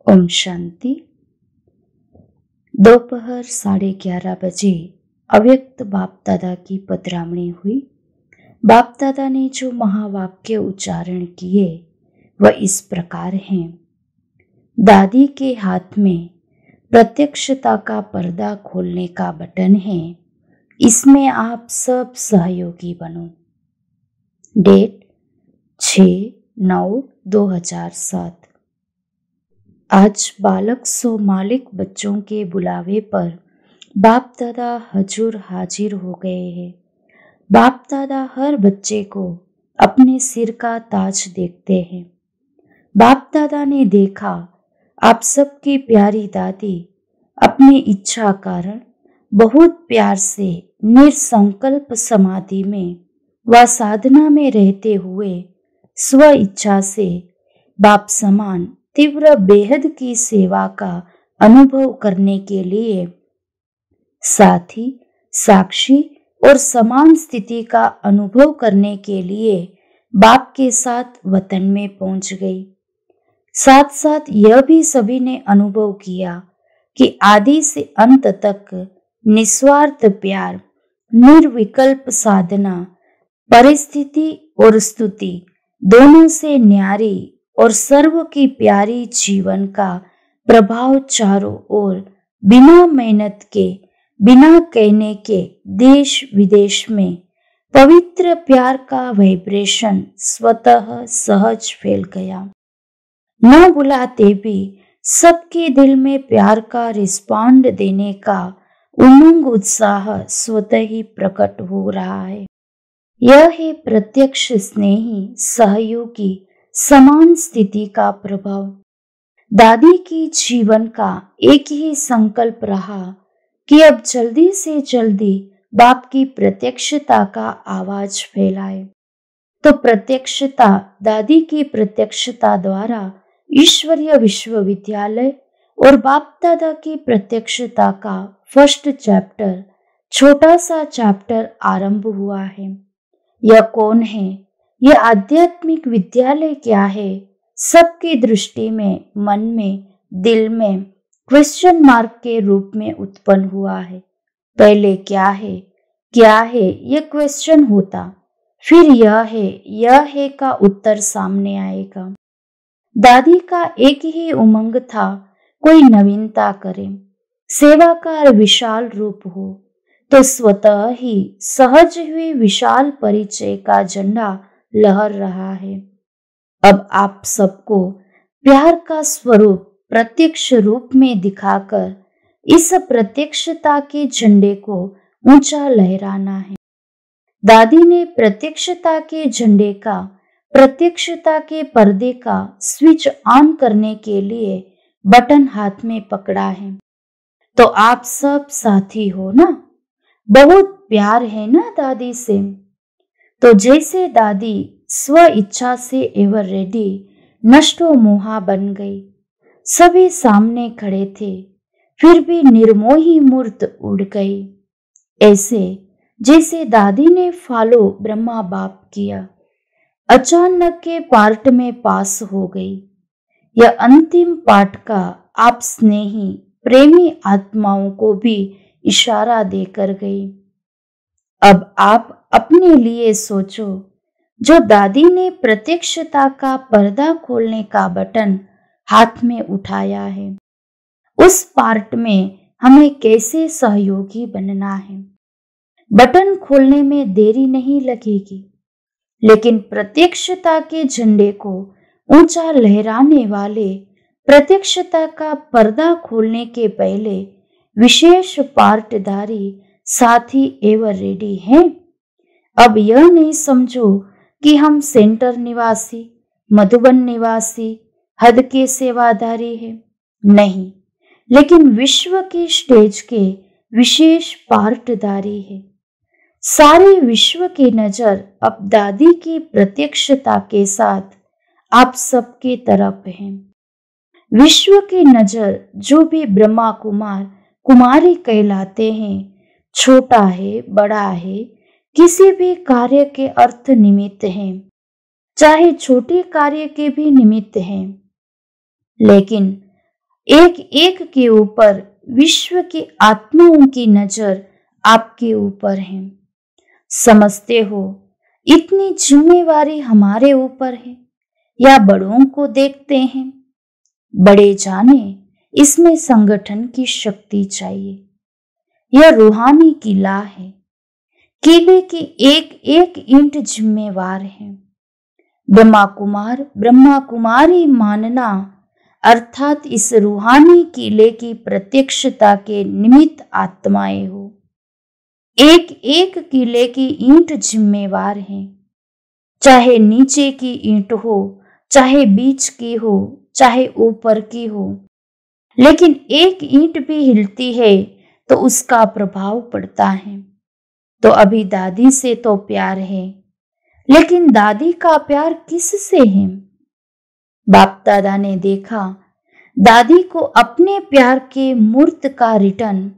ओम शांति। दोपहर 11:30 बजे अव्यक्त बाप दादा की पधरामणी हुई। बाप दादा ने जो महावाक्य उच्चारण किए वह इस प्रकार हैं। दादी के हाथ में प्रत्यक्षता का पर्दा खोलने का बटन है, इसमें आप सब सहयोगी बनो। डेट 6/9/2007। आज बालक सो मालिक बच्चों के बुलावे पर बाप दादा हजूर हाजिर हो गए हैं। बाप दादा हर बच्चे को अपने सिर का ताज देखते हैं। बाप दादा ने देखा आप सबकी प्यारी दादी अपनी इच्छा कारण बहुत प्यार से निरसंकल्प समाधि में व साधना में रहते हुए स्व इच्छा से बाप समान तीव्र बेहद की सेवा का अनुभव करने के लिए साथी, साक्षी और समान स्थिति का अनुभव करने के लिए बाप के साथ वतन में पहुंच गई। साथ साथ यह भी सभी ने अनुभव किया कि आदि से अंत तक निस्वार्थ प्यार, निर्विकल्प साधना, परिस्थिति और स्तुति दोनों से न्यारी और सर्व की प्यारी जीवन का प्रभाव चारों ओर बिना मेहनत के, बिना कहने के देश विदेश में पवित्र प्यार का वाइब्रेशन स्वतः सहज फैल गया। न बुलाते भी सबके दिल में प्यार का रिस्पॉन्ड देने का उमंग उत्साह स्वतः ही प्रकट हो रहा है। यह है प्रत्यक्ष स्नेही सहयोगी समान स्थिति का प्रभाव। दादी की जीवन का एक ही संकल्प रहा कि अब जल्दी से जल्दी बाप की प्रत्यक्षता का आवाज फैलाए। तो प्रत्यक्षता, दादी की प्रत्यक्षता द्वारा ईश्वरीय विश्वविद्यालय और बाप दादा की प्रत्यक्षता का फर्स्ट चैप्टर, छोटा सा चैप्टर आरंभ हुआ है। यह कौन है, यह आध्यात्मिक विद्यालय क्या है, सबकी दृष्टि में, मन में, दिल में क्वेश्चन मार्क के रूप में उत्पन्न हुआ है। पहले क्या है यह क्वेश्चन होता, फिर यह है का उत्तर सामने आएगा। दादी का एक ही उमंग था, कोई नवीनता करे, सेवा का विशाल रूप हो, तो स्वतः ही सहज हुई विशाल परिचय का झंडा लहर रहा है। अब आप सबको प्यार का स्वरूप प्रत्यक्ष रूप में दिखाकर इस प्रत्यक्षता के झंडे को ऊंचा लहराना है। दादी ने प्रत्यक्षता के झंडे का, प्रत्यक्षता के पर्दे का स्विच ऑन करने के लिए बटन हाथ में पकड़ा है। तो आप सब साथी हो ना, बहुत प्यार है ना दादी से। तो जैसे दादी स्व इच्छा से एवर रेडी नष्टो मोहा बन गई, सभी सामने खड़े थे, फिर भी निर्मोही मूर्त उड़ गई। ऐसे जैसे दादी ने फॉलो ब्रह्मा बाप किया, अचानक के पार्ट में पास हो गई। यह अंतिम पाठ का आप स्नेही प्रेमी आत्माओं को भी इशारा देकर गई। अब आप अपने लिए सोचो, जो दादी ने प्रत्यक्षता का पर्दा खोलने का बटन हाथ में उठाया है, उस पार्ट में हमें कैसे सहयोगी बनना है। बटन खोलने में देरी नहीं लगेगी, लेकिन प्रत्यक्षता के झंडे को ऊंचा लहराने वाले प्रत्यक्षता का पर्दा खोलने के पहले विशेष पार्टधारी साथी एवर रेडी हैं। अब यह नहीं समझो कि हम सेंटर निवासी, मधुबन निवासी, हद के सेवादारी हैं, नहीं, लेकिन विश्व की स्टेज के विशेष पार्टधारी है। सारे विश्व की नजर अब दादी की प्रत्यक्षता के साथ आप सबके तरफ है। विश्व की नजर जो भी ब्रह्मा कुमार कुमारी कहलाते हैं, छोटा है, बड़ा है, किसी भी कार्य के अर्थ निमित्त हैं, चाहे छोटे कार्य के भी निमित्त हैं, लेकिन एक एक के ऊपर विश्व की आत्माओं की नजर आपके ऊपर है। समझते हो इतनी जिम्मेवारी हमारे ऊपर है, या बड़ों को देखते हैं? बड़े जाने इसमें संगठन की शक्ति चाहिए। यह रूहानी किला है। किले की एक एक ईंट जिम्मेवार है। ब्रह्मा कुमारी मानना अर्थात इस रूहानी किले की प्रत्यक्षता के निमित्त आत्माएं हो। एक एक किले की ईंट जिम्मेवार है। चाहे नीचे की ईंट हो, चाहे बीच की हो, चाहे ऊपर की हो, लेकिन एक ईंट भी हिलती है तो उसका प्रभाव पड़ता है। तो अभी दादी से तो प्यार है, लेकिन दादी का प्यार किससे है? बाप दादा ने देखा दादी को अपने प्यार के मूर्त का रिटर्न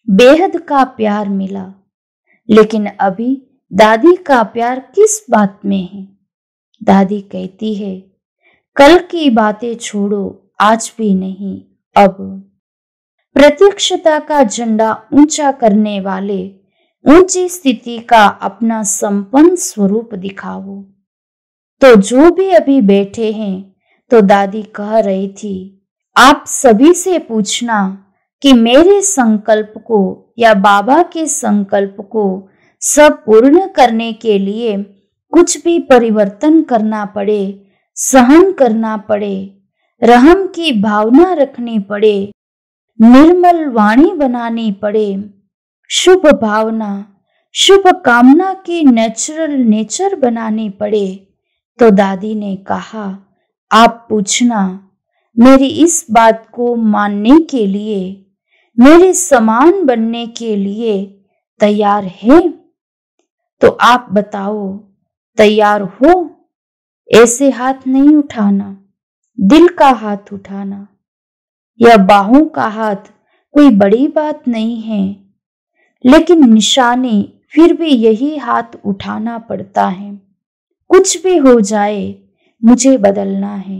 बेहद का प्यार मिला, लेकिन अभी दादी का प्यार किस बात में है? दादी कहती है, कल की बातें छोड़ो, आज भी नहीं, अब। प्रत्यक्षता का झंडा ऊंचा करने वाले ऊंची स्थिति का अपना संपन्न स्वरूप दिखाओ। तो जो भी अभी बैठे हैं, तो दादी कह रही थी, आप सभी से पूछना कि मेरे संकल्प को या बाबा के संकल्प को सब पूर्ण करने के लिए कुछ भी परिवर्तन करना पड़े, सहन करना पड़े, रहम की भावना रखनी पड़े, निर्मल वाणी बनानी पड़े, शुभ भावना, शुभ कामना की नेचुरल नेचर बनानी पड़े। तो दादी ने कहा, आप पूछना मेरी इस बात को मानने के लिए, मेरे समान बनने के लिए तैयार है? तो आप बताओ, तैयार हो? ऐसे हाथ नहीं उठाना, दिल का हाथ उठाना। यह बाहों का हाथ कोई बड़ी बात नहीं है, लेकिन निशानी फिर भी यही हाथ उठाना पड़ता है। कुछ भी हो जाए, मुझे बदलना है,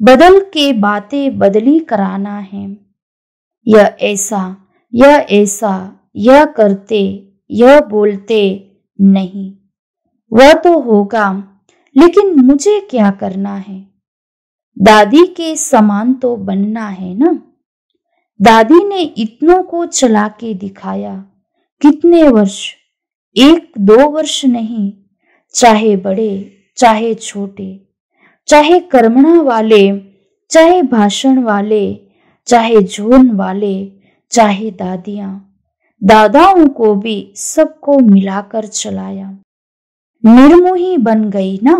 बदल के बातें बदली कराना है। यह ऐसा, यह ऐसा, यह करते, यह बोलते नहीं। वह तो होगा, लेकिन मुझे क्या करना है? दादी के समान तो बनना है ना। दादी ने इतनों को चला के दिखाया। कितने वर्ष? 1-2 वर्ष नहीं, चाहे बड़े, चाहे छोटे, चाहे कर्मणा वाले, चाहे भाषण वाले, चाहे जोन वाले, चाहे दादियां, दादाओं को भी सबको मिलाकर चलाया। निर्मोही बन गई ना।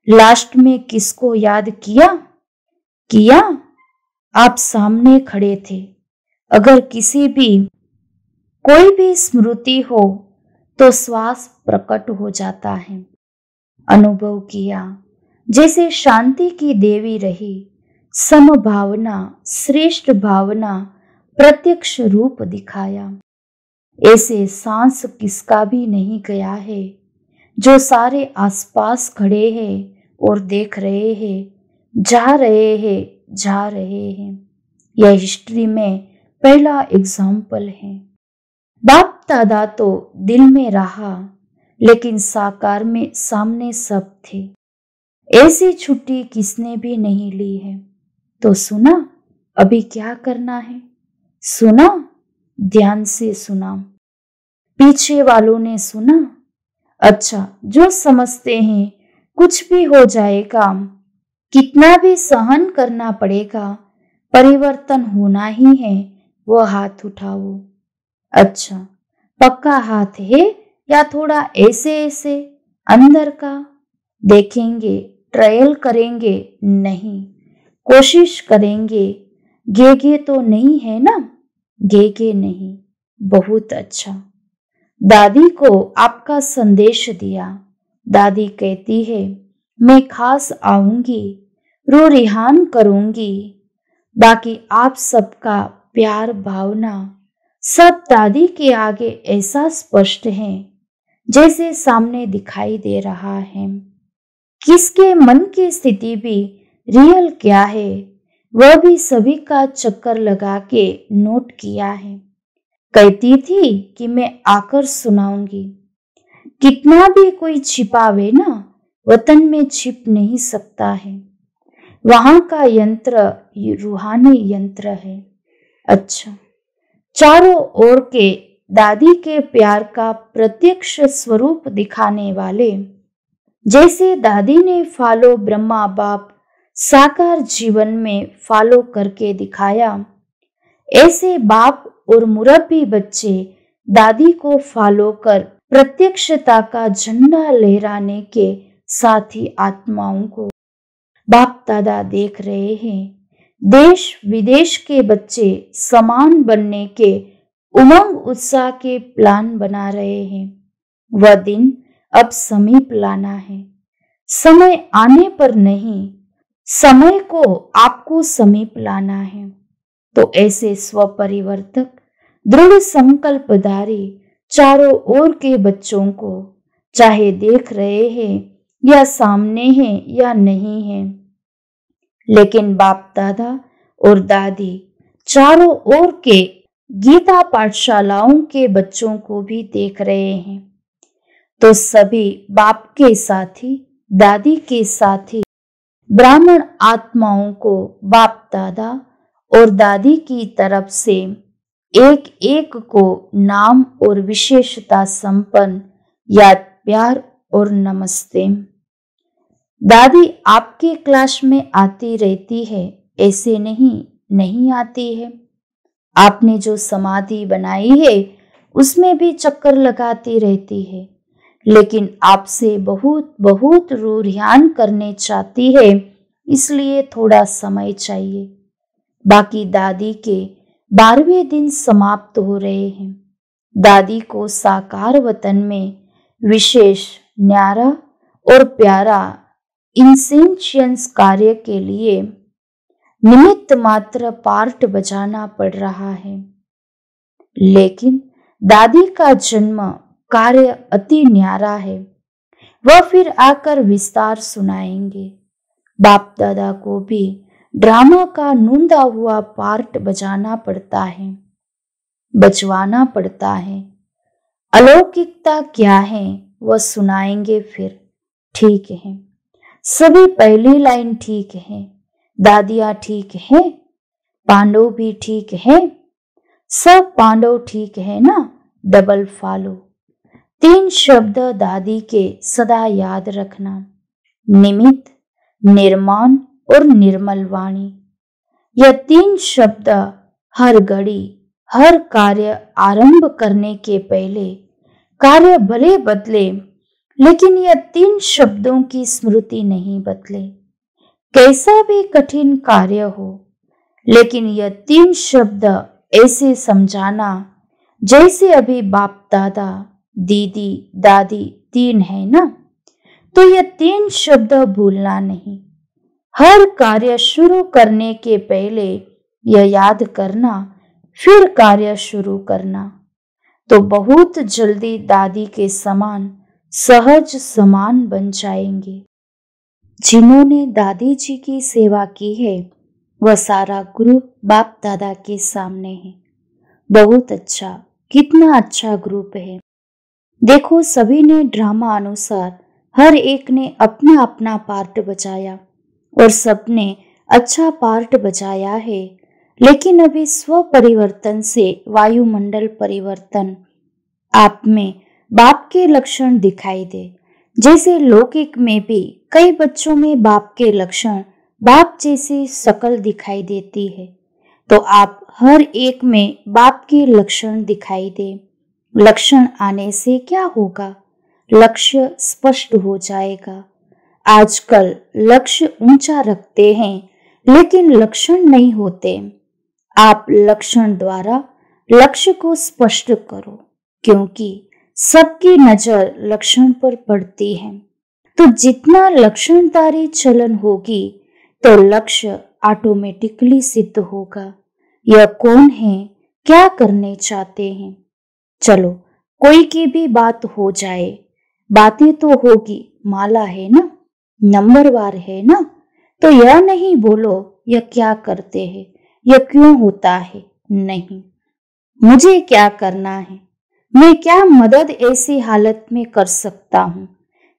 लास्ट में किसको याद किया? आप सामने खड़े थे। अगर कोई भी स्मृति हो तो श्वास प्रकट हो जाता है। अनुभव किया जैसे शांति की देवी रही, समभावना, श्रेष्ठ भावना प्रत्यक्ष रूप दिखाया। ऐसे सांस किसका भी नहीं गया है, जो सारे आसपास खड़े हैं और देख रहे हैं, जा रहे हैं। यह हिस्ट्री में पहला एग्जाम्पल है। बाप दादा तो दिल में रहा, लेकिन साकार में सामने सब थे। ऐसी छुट्टी किसने भी नहीं ली है। तो सुना अभी क्या करना है? सुना, ध्यान से सुना। पीछे वालों ने सुना। अच्छा, जो समझते हैं कुछ भी हो जाएगा, कितना भी सहन करना पड़ेगा, परिवर्तन होना ही है, वो हाथ उठाओ। अच्छा, पक्का हाथ है या थोड़ा ऐसे ऐसे अंदर का? देखेंगे, ट्रायल करेंगे? नहीं, कोशिश करेंगे। गेगे तो नहीं है ना? गेगे नहीं। बहुत अच्छा। दादी को आपका संदेश दिया। दादी कहती है, मैं खास आऊंगी, रो रिहान करूंगी। बाकी आप सबका प्यार भावना सब दादी के आगे ऐसा स्पष्ट है जैसे सामने दिखाई दे रहा है। किसके मन की स्थिति भी रियल क्या है वह भी सभी का चक्कर लगा के नोट किया है। कहती थी कि मैं आकर सुनाऊंगी। कितना भी कोई छिपावे ना, वतन में छिप नहीं सकता है। वहां का यंत्र ये रूहानी यंत्र है। अच्छा, चारों ओर के दादी के प्यार का प्रत्यक्ष स्वरूप दिखाने वाले, जैसे दादी ने फॉलो ब्रह्मा बाप साकार जीवन में फॉलो करके दिखाया, ऐसे बाप और मुरब्बी बच्चे दादी को फॉलो कर प्रत्यक्षता का झंडा लहराने के साथी आत्माओं को बाप दादा देख रहे हैं। देश विदेश के बच्चे समान बनने के उमंग उत्साह के प्लान बना रहे हैं। वह दिन अब समीप लाना है। समय आने पर नहीं, समय को आपको समीप लाना है। तो ऐसे स्वपरिवर्तक दृढ़ संकल्पधारी चारों ओर के बच्चों को, चाहे देख रहे हैं या सामने हैं या नहीं हैं, लेकिन बाप दादा और दादी चारों ओर के गीता पाठशालाओं के बच्चों को भी देख रहे हैं। तो सभी बाप के साथी, दादी के साथी ब्राह्मण आत्माओं को बाप दादा और दादी की तरफ से एक एक को नाम और विशेषता संपन्न याद प्यार और नमस्ते। दादी आपके क्लास में आती रहती है, ऐसे नहीं आती है। आपने जो समाधि बनाई है उसमें भी चक्कर लगाती रहती है, लेकिन आपसे बहुत बहुत रूढ़ियान करने चाहती है, इसलिए थोड़ा समय चाहिए। बाकी दादी के 12वें दिन समाप्त हो रहे हैं। दादी को साकार वतन में विशेष न्यारा और प्यारा इंसेंशियंस कार्य के लिए निमित्त मात्र पार्ट बजाना पड़ रहा है। लेकिन दादी का जन्म कार्य अति न्यारा है। वह फिर आकर विस्तार सुनाएंगे। बाप दादा को भी ड्रामा का नूंदा हुआ पार्ट बजाना पड़ता है, बजवाना पड़ता है। अलौकिकता क्या है वह सुनाएंगे फिर। ठीक है, सभी पहली लाइन ठीक है, दादिया ठीक है, पांडव भी ठीक है, सब पांडव ठीक है ना। डबल फॉलो 3 शब्द दादी के सदा याद रखना, निमित्त, निर्माण और निर्मल वाणी। यह 3 शब्द हर घड़ी हर कार्य आरंभ करने के पहले, कार्य भले बदले लेकिन यह 3 शब्दों की स्मृति नहीं बदले। कैसा भी कठिन कार्य हो, लेकिन यह 3 शब्द ऐसे समझाना जैसे अभी बाप दादा दीदी दादी 3 है ना, तो यह 3 शब्द भूलना नहीं। हर कार्य शुरू करने के पहले यह याद करना, फिर कार्य शुरू करना, तो बहुत जल्दी दादी के समान सहज समान बन जाएंगे। जिन्होंने दादी जी की सेवा की है वह सारा ग्रुप बाप दादा के सामने है। बहुत अच्छा, कितना अच्छा ग्रुप है। देखो, सभी ने ड्रामा अनुसार हर एक ने अपना अपना पार्ट बजाया और सबने अच्छा पार्ट बजाया है। लेकिन अभी स्व परिवर्तन से वायुमंडल परिवर्तन आप में बाप के लक्षण दिखाई दे। जैसे लौकिक में भी कई बच्चों में बाप के लक्षण, बाप जैसी शकल दिखाई देती है, तो आप हर एक में बाप के लक्षण दिखाई दे। लक्षण आने से क्या होगा? लक्ष्य स्पष्ट हो जाएगा। आजकल लक्ष्य ऊंचा रखते हैं लेकिन लक्षण नहीं होते। आप लक्षण द्वारा लक्ष्य को स्पष्ट करो, क्योंकि सबकी नजर लक्षण पर पड़ती है। तो जितना लक्षणदारी चलन होगी तो लक्ष्य ऑटोमेटिकली सिद्ध होगा। यह कौन है, क्या करने चाहते हैं? चलो, कोई की भी बात हो जाए, बातें तो होगी। माला है ना, नंबरवार है ना, तो यह नहीं बोलो यह क्या करते हैं, यह क्यों होता है। नहीं, मुझे क्या करना है, मैं क्या मदद ऐसी हालत में कर सकता हूँ।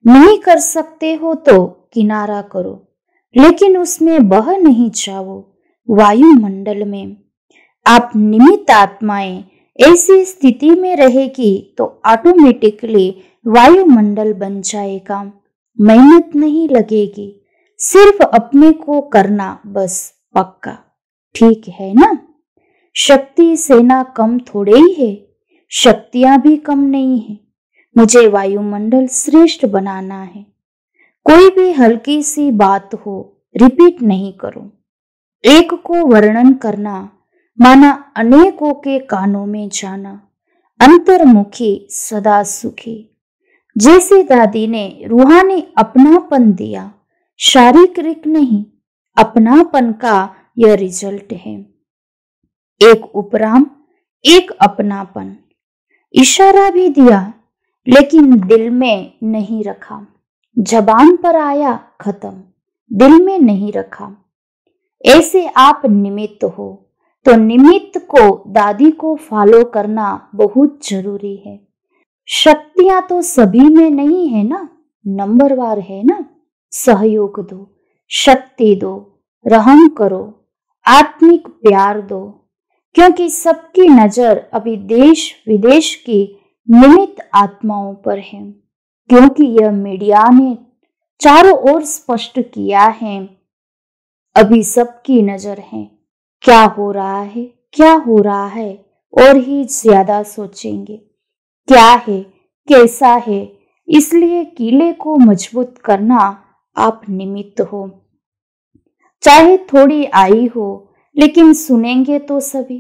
नहीं कर सकते हो तो किनारा करो, लेकिन उसमें बह नहीं जाओ। वायुमंडल में आप निमित्त आत्माएं ऐसी स्थिति में रहेगी तो ऑटोमेटिकली वायुमंडल बन जाएगा। मेहनत नहीं लगेगी, सिर्फ अपने को करना बस, पक्का। ठीक है ना। शक्ति सेना कम थोड़े ही है, शक्तियां भी कम नहीं है। मुझे वायुमंडल श्रेष्ठ बनाना है। कोई भी हल्की सी बात हो रिपीट नहीं करो। एक को वर्णन करना माना अनेकों के कानों में जाना। अंतर्मुखी सदा सुखी। जैसे दादी ने रूहानी अपनापन दिया, शारीरिक नहीं, अपनापन का यह रिजल्ट है। एक उपराम, एक अपनापन। इशारा भी दिया लेकिन दिल में नहीं रखा। जबान पर आया, खत्म, दिल में नहीं रखा। ऐसे आप निमित्त हो, तो निमित्त को दादी को फॉलो करना बहुत जरूरी है। शक्तियां तो सभी में नहीं है ना, नंबरवार है ना। सहयोग दो, शक्ति दो, रहम करो, आत्मिक प्यार दो, क्योंकि सबकी नजर अभी देश विदेश की निमित्त आत्माओं पर है। क्योंकि यह मीडिया ने चारों ओर स्पष्ट किया है, अभी सबकी नजर है। क्या हो रहा है, क्या हो रहा है, और ही ज्यादा सोचेंगे क्या है, कैसा है। इसलिए किले को मजबूत करना आप निमित्त हो। चाहे थोड़ी आई हो, लेकिन सुनेंगे तो सभी।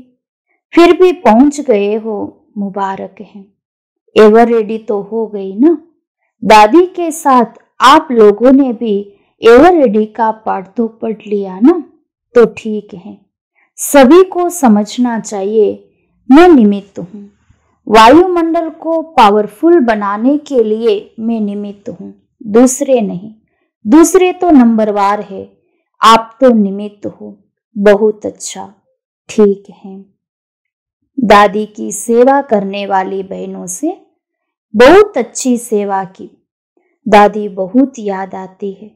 फिर भी पहुंच गए हो, मुबारक है। एवर रेडी तो हो गई ना। दादी के साथ आप लोगों ने भी एवर रेडी का पाठ तो पढ़ लिया ना, तो ठीक है। सभी को समझना चाहिए मैं निमित्त हूँ। वायुमंडल को पावरफुल बनाने के लिए मैं निमित्त हूँ, दूसरे नहीं। दूसरे तो नंबरवार है, आप तो निमित्त हो। बहुत अच्छा, ठीक है। दादी की सेवा करने वाली बहनों से बहुत अच्छी सेवा की। दादी बहुत याद आती है।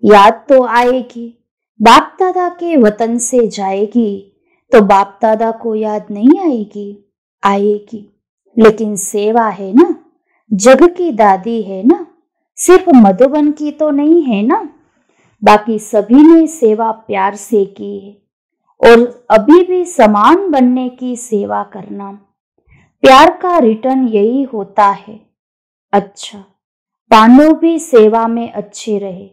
याद तो आएगी, बाप दादा के वतन से जाएगी तो बाप दादा को याद नहीं आएगी, आएगी। लेकिन सेवा है ना, जग की दादी है ना, सिर्फ मधुबन की तो नहीं है ना। बाकी सभी ने सेवा प्यार से की है, और अभी भी समान बनने की सेवा करना। प्यार का रिटर्न यही होता है। अच्छा, पांडव भी सेवा में अच्छे रहे,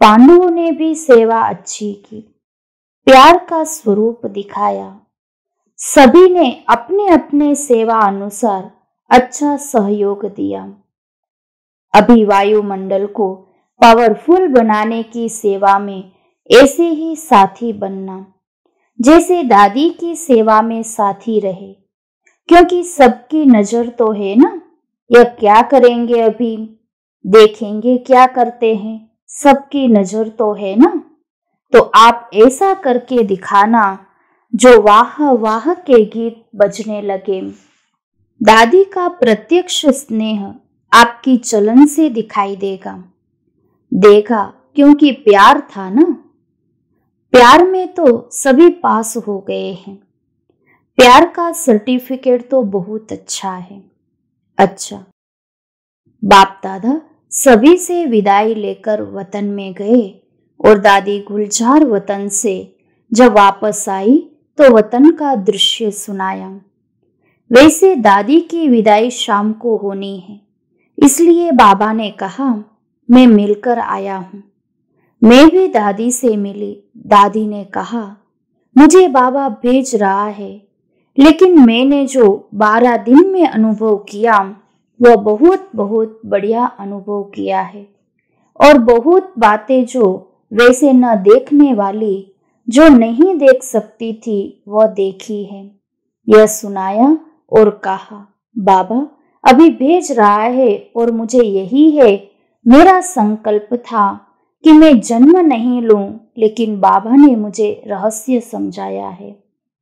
पांडवों ने भी सेवा अच्छी की, प्यार का स्वरूप दिखाया। सभी ने अपने अपने सेवा अनुसार अच्छा सहयोग दिया। अभी वायुमंडल को पावरफुल बनाने की सेवा में ऐसे ही साथी बनना, जैसे दादी की सेवा में साथी रहे। क्योंकि सबकी नजर तो है ना, यह क्या करेंगे अभी, देखेंगे क्या करते हैं, सबकी नजर तो है ना। तो आप ऐसा करके दिखाना जो वाह वाह के गीत बजने लगे। दादी का प्रत्यक्ष स्नेह आपकी चलन से दिखाई देगा, देगा, क्योंकि प्यार था ना। प्यार में तो सभी पास हो गए हैं। प्यार का सर्टिफिकेट तो बहुत अच्छा है। अच्छा, बाप दादा सभी से विदाई लेकर वतन में गए, और दादी गुलजार वतन से जब वापस आई तो वतन का दृश्य सुनाया। वैसे दादी की विदाई शाम को होनी है, इसलिए बाबा ने कहा मैं मिलकर आया हूँ। मैं भी दादी से मिली। दादी ने कहा मुझे बाबा भेज रहा है, लेकिन मैंने जो 12 दिन में अनुभव किया वह बहुत बहुत बढ़िया अनुभव किया है। और बहुत बातें जो वैसे न देखने वाली, जो नहीं देख सकती थी, वह देखी है। यह सुनाया और कहा बाबा अभी भेज रहा है, और मुझे यही है, मेरा संकल्प था कि मैं जन्म नहीं लूं, लेकिन बाबा ने मुझे रहस्य समझाया है,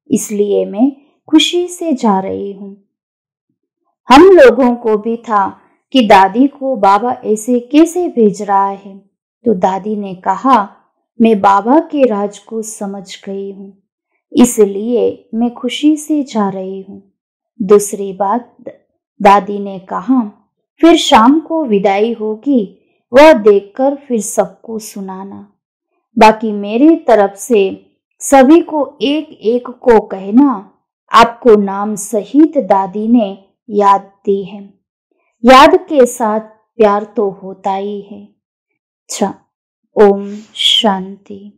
इसलिए मैं खुशी से जा रही हूँ। हम लोगों को भी था कि दादी को बाबा ऐसे कैसे भेज रहा है, तो दादी ने कहा, मैं बाबा के राज को समझ गई हूँ, इसलिए मैं खुशी से जा रही हूँ। दूसरी बात, दादी ने कहा, फिर शाम को विदाई होगी, वह देखकर फिर सबको सुनाना। बाकी मेरी तरफ से सभी को एक एक को कहना, आपको नाम सहित दादी ने याद दी है। याद के साथ प्यार तो होता ही है। अच्छा, ओम शांति।